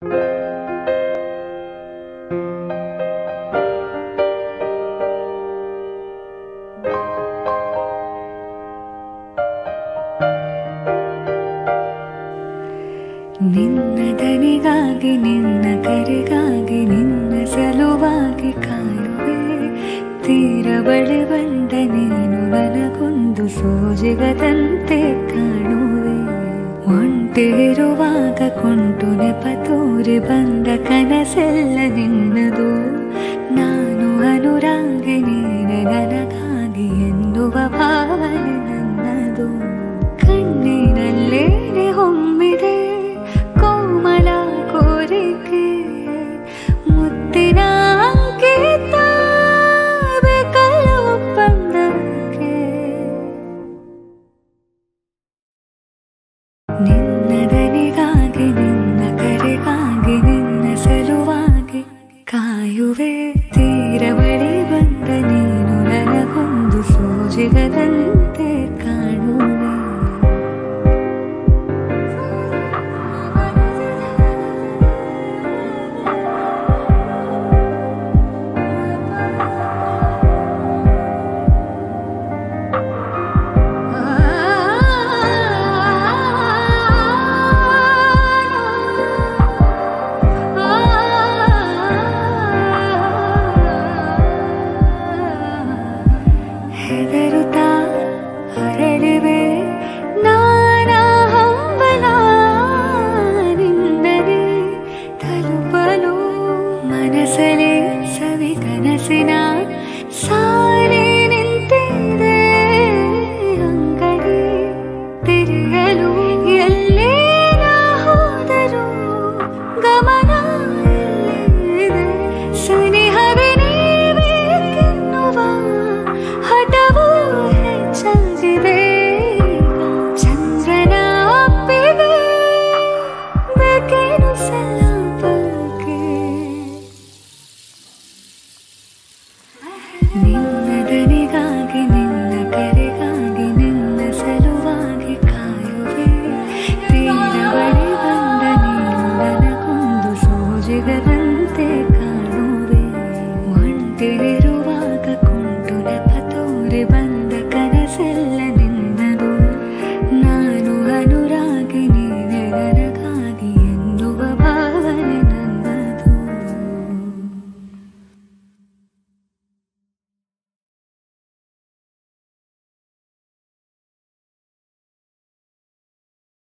ನಿನ್ನ ದನಿಗಾಗಿ ನಿನ್ನ ಕರೆಗಾಗಿ ನಿನ್ನ ಸಲುವಾಗಿ ಕಾಯುವೆ. ತೀರ ಬಳಿ ಬಂದ ನೀನು ನನಗೊಂದು ಸೋಜಿಗದಂತೆ ಕಾಣುವೆ. ಒಂಟಿರುವಾಗ ಕೊಂಟು ನೆಪ ತೋರಿ ಬಂದ ಕನಸೆಲ್ಲ ನಿನ್ನದು. ನಾನು ಅನುರಾಗಿ ನೀನೆ ನನಗಾಗಿ ಎನ್ನುವ ಭಾವನೆ ನನ್ನದು. ಕಣ್ಣಿನಲ್ಲೇನೆ ಹೊಮ್ಮಿದೆ